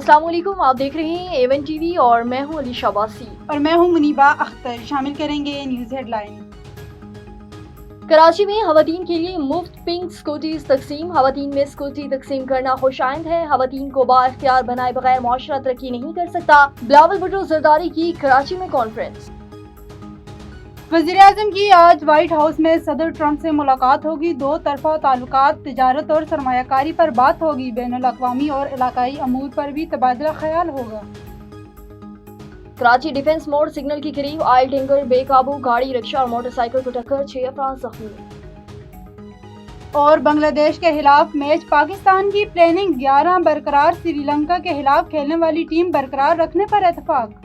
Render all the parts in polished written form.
अस्सलाम वालेकुम, आप देख रहे हैं एवन टीवी और मैं हूं अली शाबासी और मैं हूं मुनीबा अख्तर। शामिल करेंगे न्यूज़ हेडलाइन। कराची में खवातीन के लिए मुफ्त पिंक स्कूटीज तकसीम। खवातीन में स्कूटी तकसीम करना खुशाइंद है। खवातीन को बाइख्तियार बनाए बगैर मुआशरा तरक्की नहीं कर सकता। बिलावल भुट्टो जरदारी की कराची में कॉन्फ्रेंस। वज़ीर-ए-आज़म की आज व्हाइट हाउस में सदर ट्रंप से मुलाकात होगी। दो तरफा ताल्लुकात, तिजारत और सरमायाकारी पर बात होगी। बैनुल अक़वामी और इलाकाई अमूर पर भी तबादला ख्याल होगा। कराची डिफेंस मोड़ सिग्नल के करीब ऑयल टैंकर बेकाबू, गाड़ी, रिक्शा और मोटरसाइकिल को टक्कर, 6 अफराद जख्मी। और बांग्लादेश के खिलाफ मैच, पाकिस्तान की प्लानिंग 11 बरकरार। श्रीलंका के खिलाफ खेलने वाली टीम बरकरार रखने पर इत्तेफाक।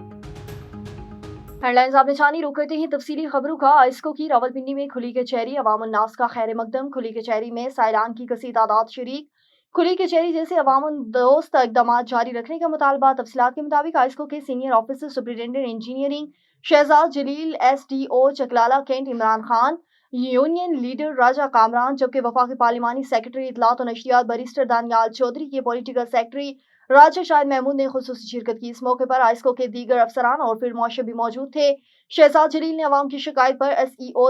हेडलाइंस आपने छानी, रुक करते हैं तफसीली खबरों का। आइस्को की रावलपिंडी में खुली कचहरी, अवाम उन्नास का खैर मकदम। खुली कचहरी में साइलान की कसी तादाद शरीक। खुली कचहरी जैसे अवाम दोस्त इकदाम जारी रखने का मुतालबा। तफसीलात के मुताबिक आइस्को के senior officer superintendent engineering Shahzad Jalil, SDO Chaklala cantt Imran Khan, union leader Raja Kamran, जबकि वफाकी पार्लिमानी सेक्रेटरी इतलात और नशरियात बैरिस्टर दानियाल चौधरी के पॉलिटिकल सेक्रेटरी राजा शाहिद महमूद ने खुसूसी शिरकत की। इस मौके पर आइस्को के दीगर अफसरान और फील्ड मार्शल भी मौजूद थे। शहजाद जलील ने अवाम की शिकायत पर SEO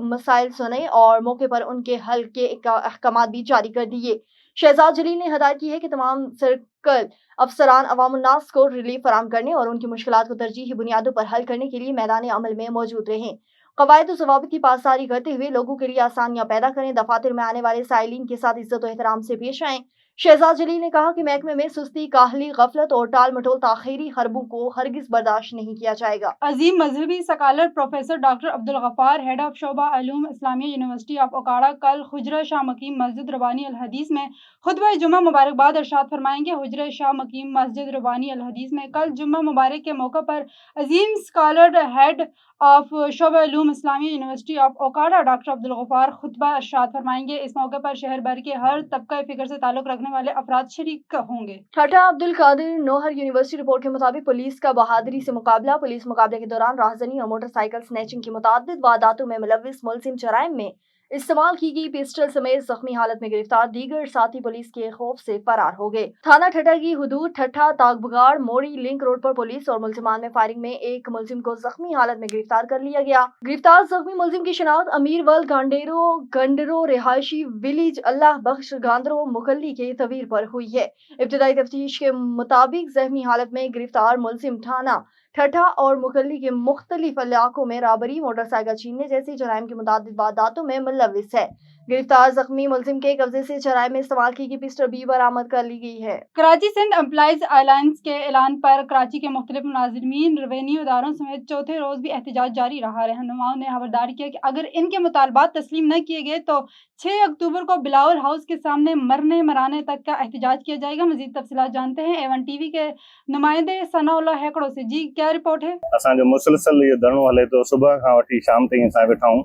मसाइल सुने और मौके पर उनके हल के अहकाम भी जारी कर दिए। शहजाद जलील ने हदायत की है कि तमाम सर्कल अफसरान अवाम उन्नास को रिलीफ फराहम करने और उनकी मुश्किलात को तरजीही बुनियादों पर हल करने के लिए मैदान अमल में मौजूद रहें। कवायद और ज़वाबित की पासदारी करते हुए लोगों के लिए आसानियां पैदा करें। दफातर में आने वाले साइलिन के साथ इज्जत और एहतराम से पेश आएं। शहजाद जलील ने कहा कि महकमे में सुस्ती, काहली, गफलत और टाल मटोल ताखीरी हरबों को हरगिज बर्दाश्त नहीं किया जाएगा। अजीम मजहबी scholar professor doctor Abdul Ghaffar, head of शोबा अलूम इस्लामिया यूनिवर्सिटी ऑफ ओकाड़ा, कल हुजरा शाह मकीम मस्जिद रबानी अल हदीस में खुतबा जुम्मा मुबारकबाद इरशाद फरमाएंगे। हुजरा शाह मकीम मस्जिद रबानी अल हदीस में कल जुम्मा मुबारक के मौके पर अजीम स्कॉलर हेड ऑफ शोबा अलूम इस्लामिया university of Okara doctor Abdul Ghaffar खुतबा इरशाद फरमाएंगे। इस मौके पर शहर भर के हर तबका फिक्र से ताल्लुक रखने वाले अफराद शरीक होंगे। ठट्टा अब्दुल कादिर नौहर यूनिवर्सिटी रिपोर्ट के मुताबिक पुलिस का बहादुरी से मुकाबला। पुलिस मुकाबले के दौरान राहजनी और मोटरसाइकिल स्नैचिंग की मुतादिद वारदातों में मुलव्विस मुलजिम जराइम में इस्तेमाल की गई पिस्टल समेत जख्मी हालत में गिरफ्तार। दीगर साथी पुलिस के खौफ से फरार हो गए। थाना ठट्टा की हुदूद ठट्टा तागबगाड़ मोड़ी लिंक रोड पर पुलिस और मुलजिमान में फायरिंग में एक मुलजिम को जख्मी हालत में गिरफ्तार कर लिया गया। गिरफ्तार जख्मी मुलजिम की शिनाख्त अमीर वल गंडेरो रिहायशी विलेज अल्लाह बख्श गांधरो मुकल्ली के तवीर पर हुई है। इब्तदाई तफ्तीश के मुताबिक जख्मी हालत में गिरफ्तार मुलजिम थाना ठट्टा और मुकल्ली के मुख्तलिफ इलाकों में राबरी, मोटरसाइकिल छीनने जैसी जराइम की मुतादिद वारदातों में मुलव्विस है। गिरफ्तार जख्मी मुलजिम के कब्जे से जराइम में इस्तेमाल की गई पिस्टल भी बरामद कर ली गई है। कराची सिंध एम्प्लॉइज अलायंस के ऐलान पर कराची के मुख्तलिफ मुलाजिमीन, रेवेन्यू इदारों समेत चौथे रोज भी एहतजाज जारी रहा। रहनुमाओं ने खबरदार किया कि अगर इनके मुतालबात तस्लीम न किए गए तो 6 अक्टूबर को बिलावल हाउस के सामने मरने मराने तक का एहतजाज किया जाएगा। मजीद तफसीलात जानते हैं एवन टीवी के नुमाइंदे सनाउल्लाह हेकड़ो से। जी, क्या रिपोर्ट है? असांजो मुसलसल ये धरणो हले तो सुबह खां वठी शाम ताईं असां वेठा आहियूं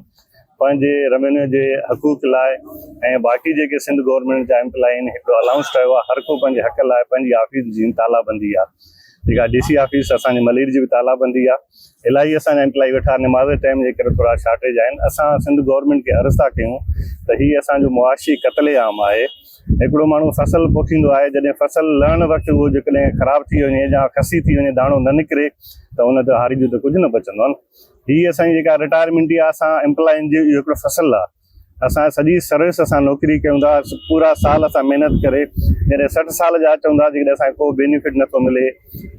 पंहिंजे रेवेन्यू जे हक़ूक़ लाइ ऐं बाक़ी जेके सिंध गवर्नमेंट जा एम्प्लॉय आहिनि हिकिड़ो अलाउंस कयो आहे हर को पंहिंजे हक़ लाइ पंहिंजी ऑफिस जी तालाबंदी आहे। जेका DC ऑफिस असांजे मलीर जी बि तालाबंदी आहे। इलाही असांजा एम्प्लॉय वेठा नमाज़ टाइम जे करे थोरा शॉर्टेज आहिनि। असां सिंध गवर्नमेंट खे अर्ज़ु था कयूं त हीअ असांजो मुआशी क़त्लेआम आहे। हिकिड़ो माण्हू फसल पोखींदो आहे, जॾहिं फसल लहण वक़्तु उहो जेकॾहिं ख़राबु थी वञे या खसी थी वञे, दाणो न निकिरे त उन ते हारी जो त कुझु न बचंदो आहे। हीअ असांजी जेका रिटायरमेंट आहे, असां एम्प्लॉयनि जी इहो हिकिड़ो फसल आहे। असां सॼी सर्विस असां नौकिरी कयूं था, पूरा साल असां महिनत करे जॾहिं 60 साल जा अचूं था, जेकॾहिं असांखे को बेनिफिट नथो मिले,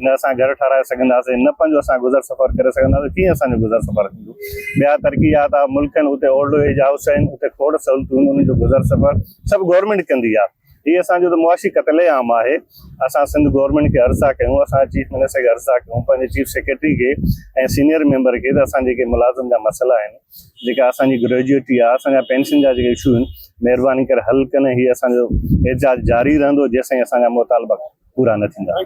न असां घर ठाराए सघंदासीं, न पंहिंजो असां गुज़र सफ़र करे सघंदासीं, कीअं असांजो गुज़र सफ़र थींदो? ॿिया तरक़ी याफ़्ता मुल्क आहिनि, उते ओल्ड एज हाउस आहिनि, उते खोड़ सहूलियतूं आहिनि, उन्हनि जो गुज़र सफ़र सभु गवर्नमेंट कंदी आहे। हीअ असांजो त मुआशी क़त्लेआम आहे। असां सिंध गवर्नमेंट खे अर्ज़ु था कयूं, असां चीफ मिनिस्टर खे अर्ज़ु था कयूं, पंहिंजे चीफ सेक्रेटरी खे ऐं सीनियर मेंबर खे, त असां जेके मुलाज़िम जा मसइला आहिनि, जेका असांजी ग्रेजुएटी आहे, असांजा पेंशन जा जेके इशू आहिनि, महिरबानी करे हल कनि। हीअ असांजो एहतजाज जारी रहंदो जेसिताईं असांजा मुतालबा पूरा न थींदा।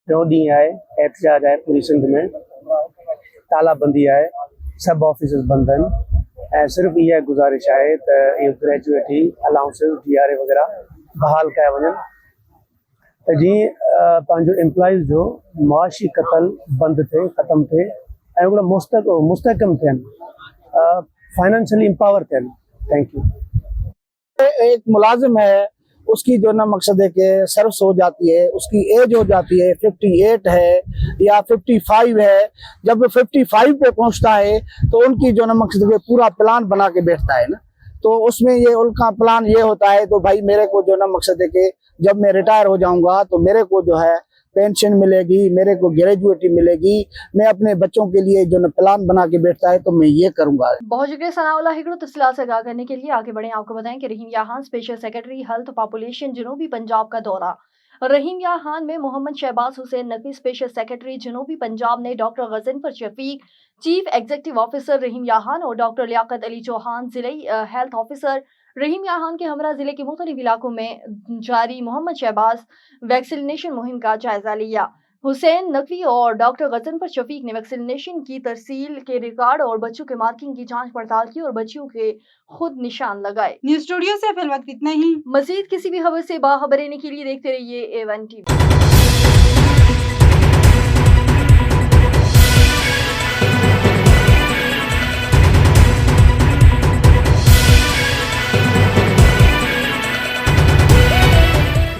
2 ॾींहं आहे एहतजाज आहे पूरी सिंध में, तालाबंदी आहे, सभु ऑफिस बंदि आहिनि ऐं सिर्फ़ु इहा गुज़ारिश आहे त इहो ग्रेजुएटी अलाउंसिस DRA वग़ैरह बहाल कया वञनि त जीअं पंहिंजो एम्प्लॉइज़ जो मुआशी क़त्ल बंदि थिए, ख़तमु थिए ऐं उहे मुस्तहकम थियनि, फाइनेंशियली एम्पावर थियनि। Thank you. एक मुलाजिम है, उसकी जो ना मकसद है कि सर्विस हो जाती है, उसकी एज हो जाती है 58 है या 55 है, जब 55 पे पहुंचता है तो उनकी जो ना मकसद है पूरा प्लान बना के बैठता है ना, तो उसमें ये उनका प्लान ये होता है तो भाई मेरे को जो ना मकसद है कि जब मैं रिटायर हो जाऊंगा तो मेरे को जो है पेंशन मिलेगी, मेरे को ग्रेजुएटी मिलेगी, मैं अपने बच्चों के लिए जो ना प्लान बना के बैठता है तो मैं ये करूंगा। बहुत शुक्रिया सनाउल्लाह हिकड़ो तफसीलात से आगाह करने के लिए। आगे बढ़े आपको बताएं कि रहीम याहान स्पेशल सेक्रेटरी हेल्थ पॉपुलेशन जनूबी पंजाब का दौरा। रहीम याहान में मोहम्मद शहबाज हुसैन नकवी स्पेशल सेक्रेटरी जनूबी पंजाब ने doctor Ghazanfar Shafiq chief executive officer Rahim याहान और डॉक्टर लियाकत अली चौहान जिले हेल्थ ऑफिसर रहीम याहान के हमरा जिले के मुख्तलिफ इलाकों में जारी मोहम्मद शहबाज वैक्सीनेशन मुहिम का जायजा लिया। हुसैन नकवी और डॉक्टर गजनफर शफीक ने वैक्सीनेशन की तरसील के रिकॉर्ड और बच्चों के मार्किंग की जांच पड़ताल की और बच्चियों के खुद निशान लगाए। न्यूज स्टूडियो से फिल वक्त इतना ही। मजीद किसी भी खबर से बाखबर रहने के लिए देखते रहिए A1 TV।